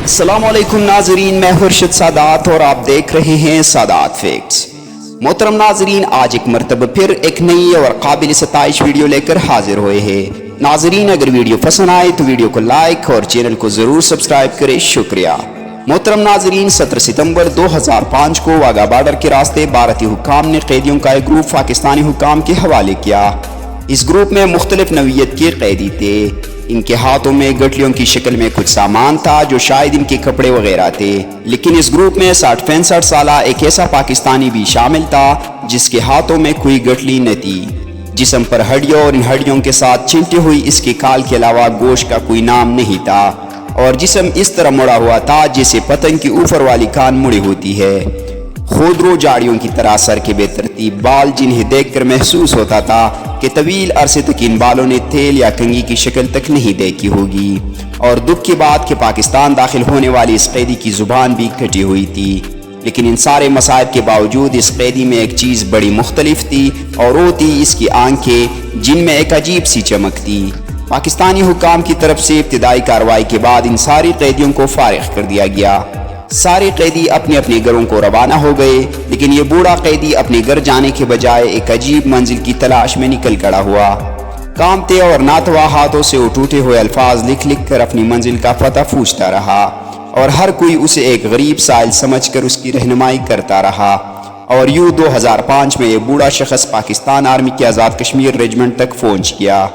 السلام علیکم ناظرین، میں خورشید سادات اور آپ دیکھ رہے ہیں سادات فیکٹس۔ محترم ناظرین، آج ایک مرتبہ پھر ایک نئی اور قابل ستائش ویڈیو لے کر حاضر ہوئے ہیں۔ ناظرین، اگر ویڈیو پسند آئے تو ویڈیو کو لائک اور چینل کو ضرور سبسکرائب کریں، شکریہ۔ محترم ناظرین، 17 ستمبر 2005 کو واگا بارڈر کے راستے بھارتی حکام نے قیدیوں کا ایک گروپ پاکستانی حکام کے حوالے کیا۔ اس گروپ میں مختلف نوعیت کے قیدی تھے۔ ان کے ہاتھوں میں گٹلیوں کی شکل میں کچھ سامان تھا جو شاید ان کے کپڑے وغیرہ تھے، لیکن اس گروپ میں 60-65 سالہ ایک ایسا پاکستانی بھی شامل تھا جس کے ہاتھوں میں کوئی گٹلی نہ تھی۔ جسم پر ہڈیوں اور ان ہڈیوں کے ساتھ چمٹی ہوئی اس کے کال کے علاوہ گوشت کا کوئی نام نہیں تھا، اور جسم اس طرح مڑا ہوا تھا جیسے پتنگ کی اوپر والی کان مڑی ہوتی ہے۔ خودرو جاڑیوں کی طرح سر کے بے ترتیب بال، جنہیں دیکھ کر محسوس ہوتا تھا کہ طویل عرصے تک ان بالوں نے تیل یا کنگھی کی شکل تک نہیں دیکھی ہوگی۔ اور دکھ کی بات کہ پاکستان داخل ہونے والی اس قیدی کی زبان بھی کٹی ہوئی تھی، لیکن ان سارے مصائب کے باوجود اس قیدی میں ایک چیز بڑی مختلف تھی، اور وہ تھی اس کی آنکھیں، جن میں ایک عجیب سی چمک تھی۔ پاکستانی حکام کی طرف سے ابتدائی کارروائی کے بعد ان ساری قیدیوں کو فارغ کر دیا گیا۔ سارے قیدی اپنے اپنے گھروں کو روانہ ہو گئے، لیکن یہ بوڑھا قیدی اپنے گھر جانے کے بجائے ایک عجیب منزل کی تلاش میں نکل کھڑا ہوا۔ کانپتے اور ناتواں ہاتھوں سے وہ ٹوٹے ہوئے الفاظ لکھ لکھ کر اپنی منزل کا پتہ پوچھتا رہا، اور ہر کوئی اسے ایک غریب سائل سمجھ کر اس کی رہنمائی کرتا رہا۔ اور یوں 2005 میں یہ بوڑھا شخص پاکستان آرمی کی آزاد کشمیر ریجمنٹ تک پہنچ گیا۔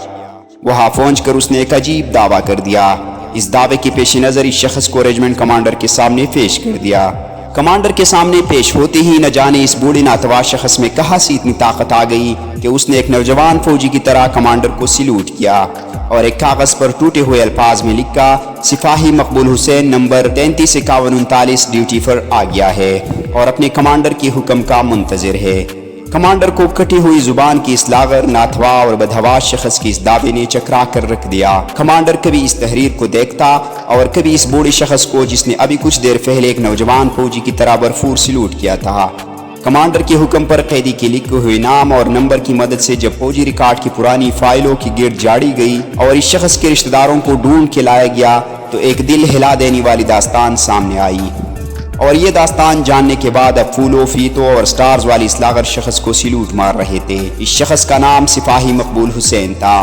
وہاں پہنچ کر اس نے ایک عجیب دعویٰ کر دیا۔ اس دعوے کے پیش نظر اس شخص کو ریجمنٹ کمانڈر کے سامنے پیش کر دیا۔ کمانڈر کے سامنے پیش ہوتے ہی نہ جانے اس بوڑھے ناتواں شخص میں کہاں سے اتنی طاقت آ گئی کہ اس نے ایک نوجوان فوجی کی طرح کمانڈر کو سلوٹ کیا، اور ایک کاغذ پر ٹوٹے ہوئے الفاظ میں لکھا، سپاہی مقبول حسین نمبر 335139 ڈیوٹی پر آ گیا ہے اور اپنے کمانڈر کے حکم کا منتظر ہے۔ کمانڈر کو کٹی ہوئی زبان کی اس لاغر، ناتواں اور بدحواس شخص کی اس دعوے نے چکرا کر رکھ دیا۔ کمانڈر کبھی اس تحریر کو دیکھتا اور کبھی اس بوڑھے شخص کو جس نے ابھی کچھ دیر پہلے ایک نوجوان فوجی کی طرح بھرپور سلوٹ کیا تھا۔ کمانڈر کے حکم پر قیدی کے لکھے ہوئے نام اور نمبر کی مدد سے جب فوجی ریکارڈ کی پرانی فائلوں کی گرد جاڑی گئی اور اس شخص کے رشتہ داروں کو ڈھونڈ کے لایا گیا تو ایک دل ہلا دینے والی داستان سامنے آئی۔ اور یہ داستان جاننے کے بعد اب پھولوں، فیتوں اور سٹارز والی اس لاغر شخص کو سلوٹ مار رہے تھے۔ اس شخص کا نام سپاہی مقبول حسین تھا۔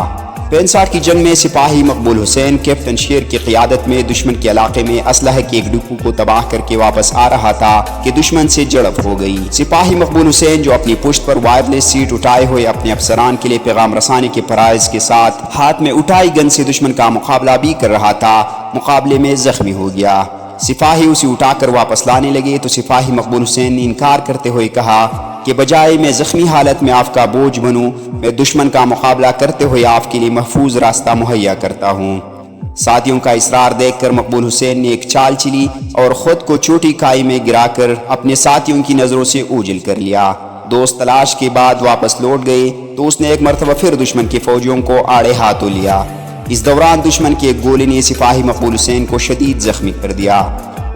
65 کی جنگ میں سپاہی مقبول حسین کیپٹن شیر کی قیادت میں دشمن کے علاقے میں اسلحے کے ایک ڈپو کو تباہ کر کے واپس آ رہا تھا کہ دشمن سے جھڑپ ہو گئی۔ سپاہی مقبول حسین، جو اپنی پشت پر وائرلیس سیٹ اٹھائے ہوئے اپنے افسران کے لیے پیغام رسانے کے فرائض کے ساتھ ہاتھ میں اٹھائی گن سے دشمن کا مقابلہ بھی کر رہا تھا، مقابلے میں زخمی ہو گیا۔ سپاہی اسے اٹھا کر واپس لانے لگے تو سپاہی مقبول حسین نے انکار کرتے ہوئے کہا کہ بجائے میں زخمی حالت میں آپ کا بوجھ بنوں، میں دشمن کا مقابلہ کرتے ہوئے آپ کے لیے محفوظ راستہ مہیا کرتا ہوں۔ ساتھیوں کا اصرار دیکھ کر مقبول حسین نے ایک چال چلی اور خود کو چھوٹی کھائی میں گرا کر اپنے ساتھیوں کی نظروں سے اوجھل کر لیا۔ دوست تلاش کے بعد واپس لوٹ گئے تو اس نے ایک مرتبہ پھر دشمن کے فوجیوں کو آڑے ہاتھوں لیا۔ اس دوران دشمن کی ایک گولی نے سپاہی مقبول حسین کو شدید زخمی کر دیا۔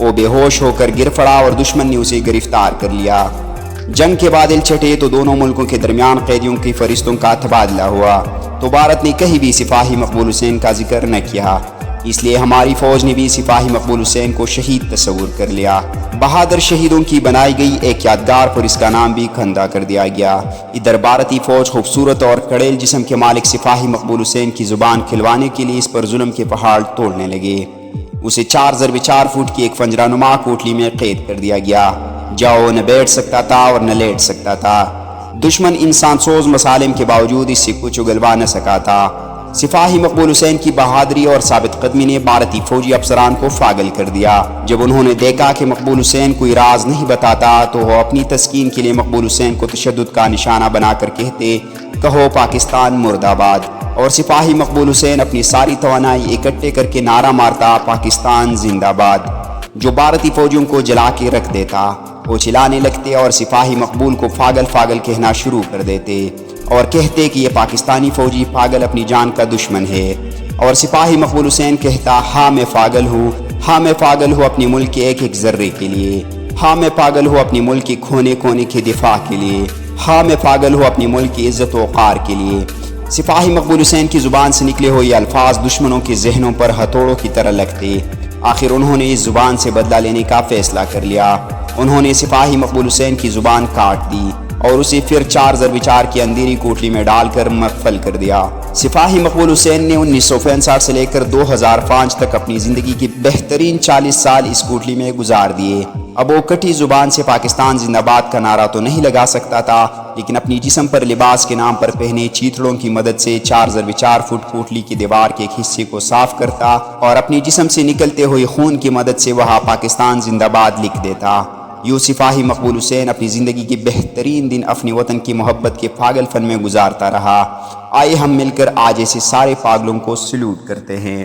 وہ بے ہوش ہو کر گر پڑا اور دشمن نے اسے گرفتار کر لیا۔ جنگ کے بادل چھٹے تو دونوں ملکوں کے درمیان قیدیوں کی فہرستوں کا تبادلہ ہوا، تو بھارت نے کہیں بھی سپاہی مقبول حسین کا ذکر نہ کیا، اس لیے ہماری فوج نے بھی سپاہی مقبول حسین کو شہید تصور کر لیا۔ بہادر شہیدوں کی بنائی گئی ایک یادگار پر اس کا نام بھی کھندا کر دیا گیا۔ ادھر بھارتی فوج خوبصورت اور کڑیل جسم کے مالک سپاہی مقبول حسین کی زبان کھلوانے کے لیے اس پر ظلم کے پہاڑ توڑنے لگے۔ اسے 4x4 فٹ کی ایک پنجرہ کوٹلی میں قید کر دیا گیا، جہاں وہ نہ بیٹھ سکتا تھا اور نہ لیٹ سکتا تھا۔ دشمن انسان سوز مسالم کے باوجود اس سے کچھ اگلوا نہ سکا تھا۔ سپاہی مقبول حسین کی بہادری اور ثابت قدمی نے بھارتی فوجی افسران کو پاگل کر دیا۔ جب انہوں نے دیکھا کہ مقبول حسین کوئی راز نہیں بتاتا تو وہ اپنی تسکین کے لیے مقبول حسین کو تشدد کا نشانہ بنا کر کہتے، کہو پاکستان مرد آباد، اور سپاہی مقبول حسین اپنی ساری توانائی اکٹھے کر کے نعرہ مارتا، پاکستان زندہ باد، جو بھارتی فوجیوں کو جلا کے رکھ دیتا۔ وہ چلانے لگتے اور سپاہی مقبول کو پاگل پاگل کہنا شروع کر دیتے اور کہتے کہ یہ پاکستانی فوجی پاگل اپنی جان کا دشمن ہے، اور سپاہی مقبول حسین کہتا، ہاں میں پاگل ہوں، ہاں میں پاگل ہوں اپنے ملک کے ایک ایک ذرے کے لیے، ہاں میں پاگل ہوں اپنے ملک کے کونے کونے کے دفاع کے لیے، ہاں میں پاگل ہوں اپنے ملک کی عزت و وقار کے لیے۔ سپاہی مقبول حسین کی زبان سے نکلے ہوئے الفاظ دشمنوں کے ذہنوں پر ہتھوڑوں کی طرح لگتے آخر انہوں نے اس زبان سے بدلہ لینے کا فیصلہ کر لیا۔ انہوں نے سپاہی مقبول حسین کی زبان کاٹ دی اور اسے پھر 4 ضرب 4 کی اندھیری کوٹلی میں ڈال کر مقفل کر دیا۔ سپاہی مقبول حسین نے 1965 سے لے کر 2005 تک اپنی زندگی کے بہترین 40 سال اس کوٹلی میں گزار دیے۔ اب وہ کٹی زبان سے پاکستان زندہ باد کا نعرہ تو نہیں لگا سکتا تھا، لیکن اپنی جسم پر لباس کے نام پر پہنے چیتڑوں کی مدد سے 4 ضرب 4 فٹ کوٹلی کی دیوار کے ایک حصے کو صاف کرتا اور اپنی جسم سے نکلتے ہوئے خون کی مدد سے وہاں پاکستان زندہ باد لکھ دیتا۔ یوں سپاہی مقبول حسین اپنی زندگی کے بہترین دن اپنے وطن کی محبت کے پاگل فن میں گزارتا رہا۔ آئے ہم مل کر آج ایسے سارے پاگلوں کو سلوٹ کرتے ہیں۔